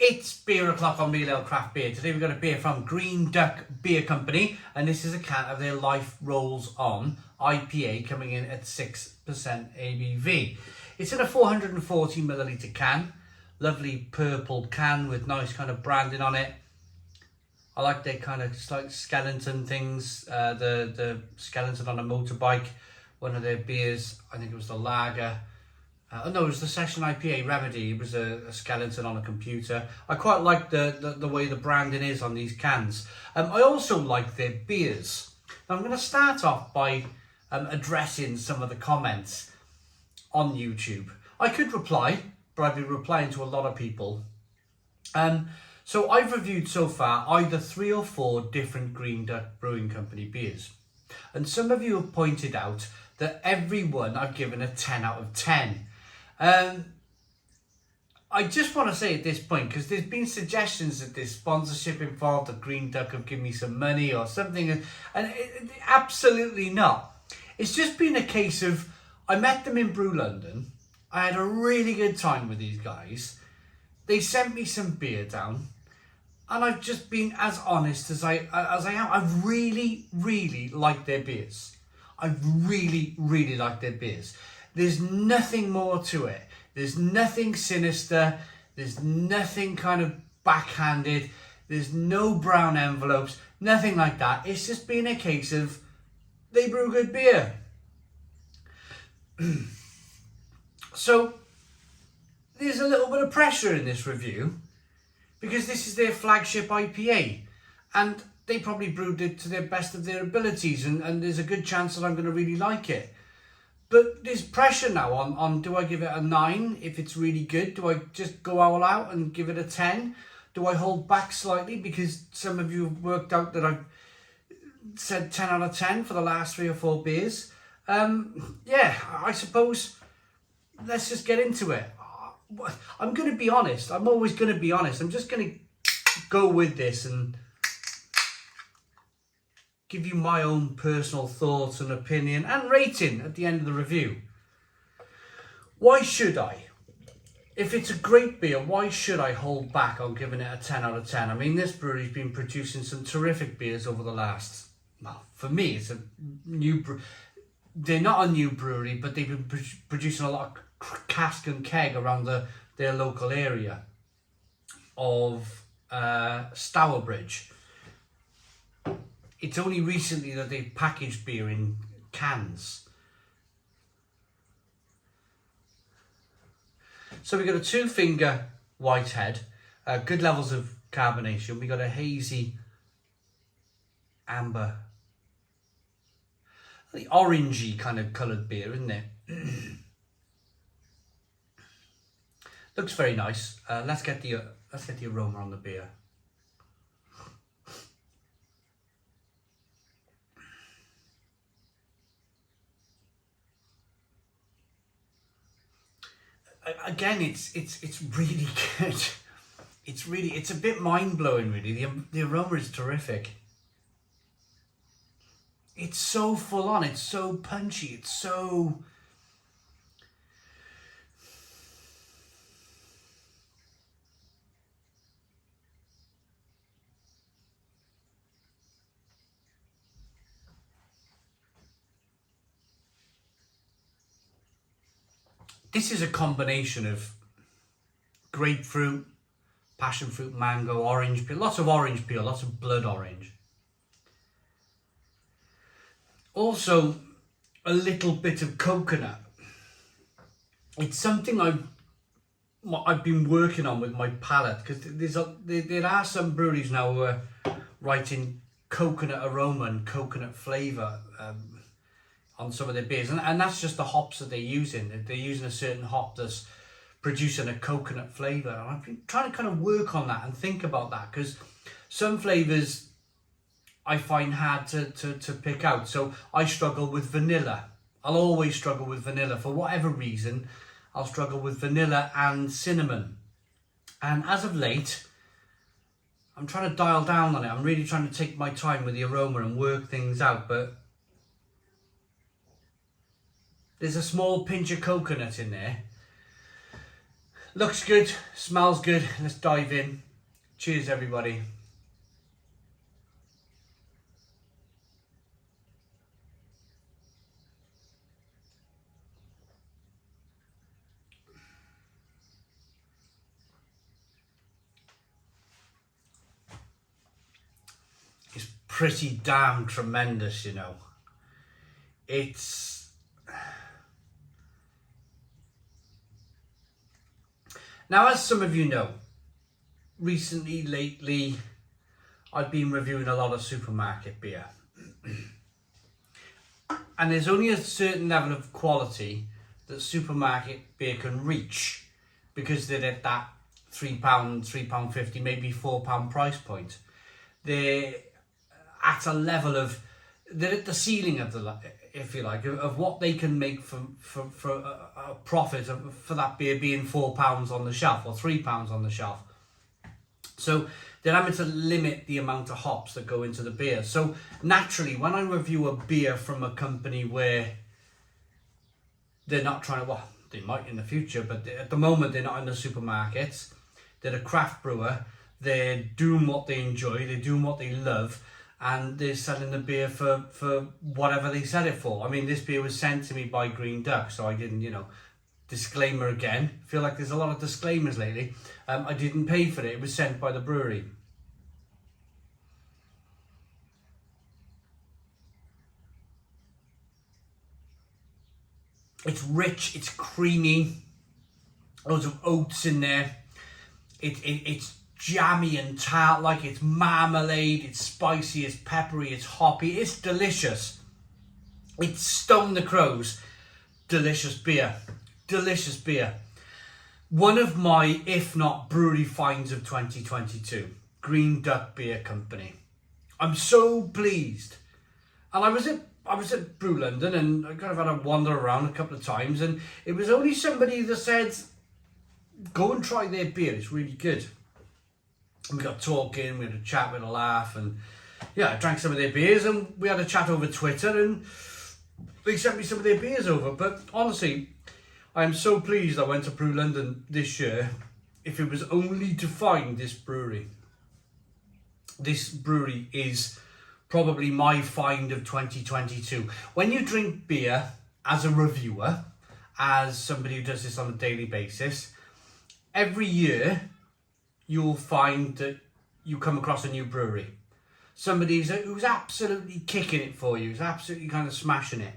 It's Beer O'Clock on Real Ale Craft Beer. Today we've got a beer from Green Duck Beer Company, and this is a can of their Life Rolls On IPA coming in at 6% ABV. It's in a 440ml can, lovely purple can with nice kind of branding on it. I like their kind of like skeleton things, the skeleton on a motorbike, one of their beers, I think it was the lager. No, it was the Session IPA Remedy. It was a skeleton on a computer. I quite like the way the branding is on these cans. I also like their beers. Now, I'm going to start off by addressing some of the comments on YouTube. I could reply, but I'd be replying to a lot of people. So I've reviewed so far either 3 or 4 different Green Duck Brewing Company beers. And some of you have pointed out that every one I've given a 10 out of 10. I just want to say at this point, because there's been suggestions that there's sponsorship involved, that Green Duck have given me some money or something, and absolutely not. It's just been a case of, I met them in Brew London, I had a really good time with these guys, they sent me some beer down, and I've just been as honest as I am. I've really liked their beers. I really like their beers. There's nothing more to it. There's nothing sinister. There's nothing kind of backhanded. There's no brown envelopes. Nothing like that. It's just been a case of they brew good beer. So there's a little bit of pressure in this review because this is their flagship IPA and they probably brewed it to their best of their abilities and there's a good chance that I'm going to really like it. But there's pressure now on do I give it a 9 if it's really good? Do I just go all out and give it a 10? Do I hold back slightly because some of you have worked out that I've said 10 out of 10 for the last 3 or 4 beers? Yeah, I suppose let's just get into it. I'm going to be honest. I'm always going to be honest. I'm just going to go with this and give you my own personal thoughts and opinion and rating at the end of the review. Why should I? If it's a great beer, why should I hold back on giving it a 10 out of 10? I mean, this brewery's been producing some terrific beers over the last, well, for me, it's a new they're not a new brewery, but they've been producing a lot of cask and keg around their local area of Stourbridge. It's only recently that they've packaged beer in cans. So we got a 2-finger whitehead, good levels of carbonation. We got a hazy amber, the orangey kind of coloured beer, isn't it? Looks very nice. Let's get the aroma on the beer. Again, it's really good. It's a bit mind-blowing, really. The aroma is terrific. It's so full on, it's so punchy, it's so... This is a combination of grapefruit, passion fruit, mango, orange peel, lots of orange peel, lots of blood orange. Also, a little bit of coconut. It's something I've been working on with my palate because there are some breweries now who are writing coconut aroma and coconut flavour on some of their beers, and that's just the hops that they're using. They're using a certain hop that's producing a coconut flavour, and I've been trying to kind of work on that and think about that because some flavours I find hard to pick out. So I struggle with vanilla. I'll always struggle with vanilla for whatever reason. I'll struggle with vanilla and cinnamon, and as of late I'm trying to dial down on it. I'm really trying to take my time with the aroma and work things out, but there's a small pinch of coconut in there. Looks good, smells good. Let's dive in. Cheers, everybody. It's pretty damn tremendous, you know. It's... Now, as some of you know, lately, I've been reviewing a lot of supermarket beer. And there's only a certain level of quality that supermarket beer can reach because they're at that £3, £3.50, maybe £4 price point. They're at a level of, they're at the ceiling of the, if you like, of what they can make for a profit for that beer being £4 on the shelf or £3 on the shelf. So they're having to limit the amount of hops that go into the beer. So naturally, when I review a beer from a company where they're not trying to, well, they might in the future, but at the moment they're not in the supermarkets. They're a craft brewer. They're doing what they enjoy. They're doing what they love. And they're selling the beer for whatever they sell it for. I mean, this beer was sent to me by Green Duck, so I didn't, you know, disclaimer again. I feel like there's a lot of disclaimers lately. I didn't pay for it. It was sent by the brewery. It's rich, it's creamy, loads of oats in there. It's jammy and tart, like it's marmalade, it's spicy, it's peppery, it's hoppy, it's delicious. It's Stone the Crows. Delicious beer. Delicious beer. One of my, if not brewery finds of 2022. Green Duck Beer Company. I'm so pleased. And I was at Brew London and I kind of had a wander around a couple of times, and it was only somebody that said, go and try their beer, it's really good. And we got talking, we had a chat, we had a laugh, and yeah, I drank some of their beers and we had a chat over Twitter and they sent me some of their beers over. But honestly, I'm so pleased I went to Brew London this year, if it was only to find this brewery. This brewery is probably my find of 2022. When you drink beer as a reviewer, as somebody who does this on a daily basis, every year you'll find that you come across a new brewery. Somebody who's absolutely kicking it for you, who's absolutely kind of smashing it.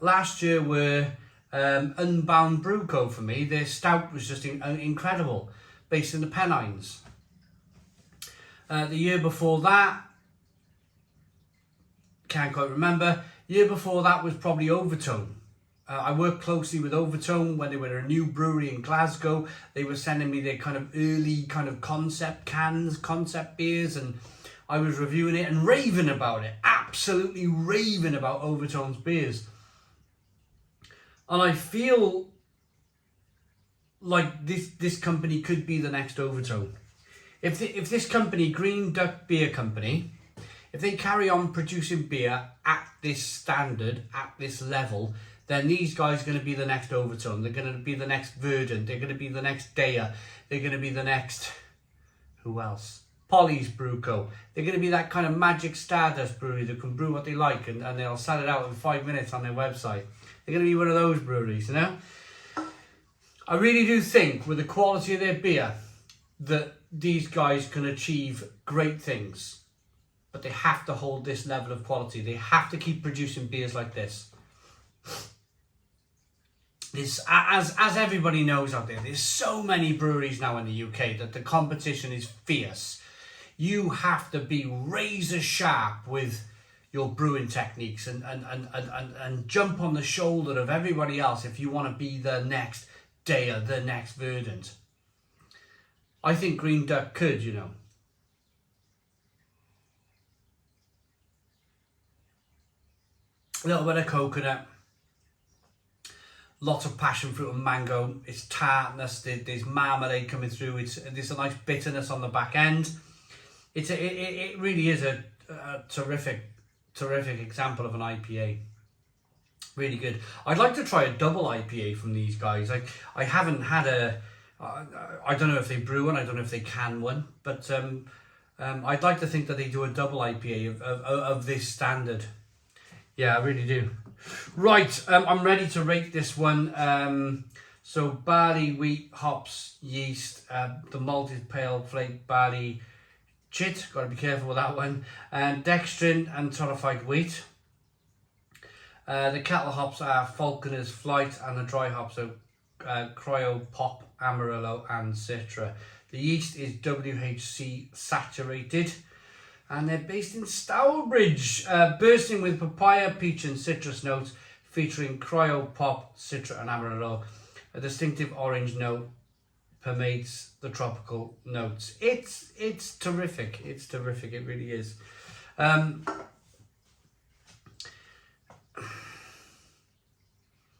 Last year were Unbound Brew Co. for me. Their stout was just incredible, based in the Pennines. The year before that, can't quite remember. Year before that was probably Overtone. I worked closely with Overtone when they were a new brewery in Glasgow. They were sending me their kind of early kind of concept cans, concept beers, and I was reviewing it and raving about it. Absolutely raving about Overtone's beers. And I feel like this company could be the next Overtone. If this company, Green Duck Beer Company, if they carry on producing beer at this standard, at this level, then these guys are going to be the next Overtone. They're going to be the next Verdant. They're going to be the next Daya. They're going to be the next... Who else? Polly's Brew Co. They're going to be that kind of magic Stardust brewery that can brew what they like and they'll sell it out in 5 minutes on their website. They're going to be one of those breweries, you know? I really do think, with the quality of their beer, that these guys can achieve great things. But they have to hold this level of quality. They have to keep producing beers like this. As everybody knows out there, there's so many breweries now in the UK that the competition is fierce. You have to be razor sharp with your brewing techniques and jump on the shoulder of everybody else if you want to be the next Daya, the next Verdant. I think Green Duck could, you know. A little bit of coconut, lots of passion fruit and mango. It's tartness. There's marmalade coming through. There's a nice bitterness on the back end. It really is a terrific example of an IPA. Really good. I'd like to try a double IPA from these guys. I haven't had I don't know if they brew one, I don't know if they can one, but I'd like to think that they do a double IPA of this standard. Yeah, I really do. Right, I'm ready to rate this one. So barley, wheat, hops, yeast, the malt is pale flake barley, chit, got to be careful with that one, and dextrin and torrefied wheat. The cattle hops are Falconer's Flight, and the dry hops are Cryo, Pop, Amarillo and Citra. The yeast is WHC saturated, and they're based in Stourbridge, bursting with papaya, peach and citrus notes, featuring Cryo, Pop, Citra and Amarillo. A distinctive orange note permeates the tropical notes. It's terrific. It's terrific. It really is.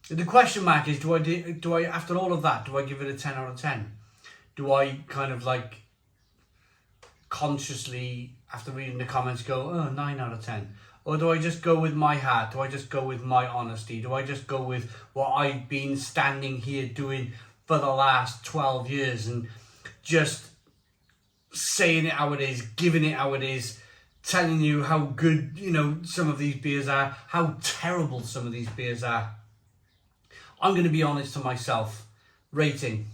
The question mark is, do I after all of that, do I give it a 10 out of 10? Do I kind of like consciously, after reading the comments, go, oh, 9 out of 10? Or do I just go with my heart? Do I just go with my honesty? Do I just go with what I've been standing here doing for the last 12 years and just saying it how it is, giving it how it is, telling you how good, you know, some of these beers are, how terrible some of these beers are? I'm going to be honest to myself. Rating.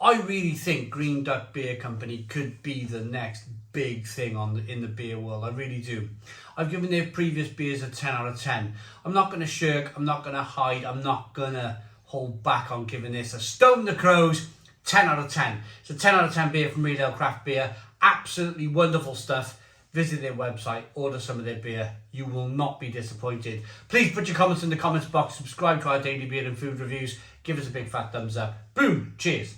I really think Green Duck Beer Company could be the next big thing in the beer world. I really do. I've given their previous beers a 10 out of 10. I'm not going to shirk. I'm not going to hide. I'm not going to hold back on giving this a Stone the Crows 10 out of 10. It's a 10 out of 10 beer from Real Ale Craft Beer. Absolutely wonderful stuff. Visit their website, order some of their beer. You will not be disappointed. Please put your comments in the comments box. Subscribe to our daily beer and food reviews. Give us a big fat thumbs up. Boom. Cheers.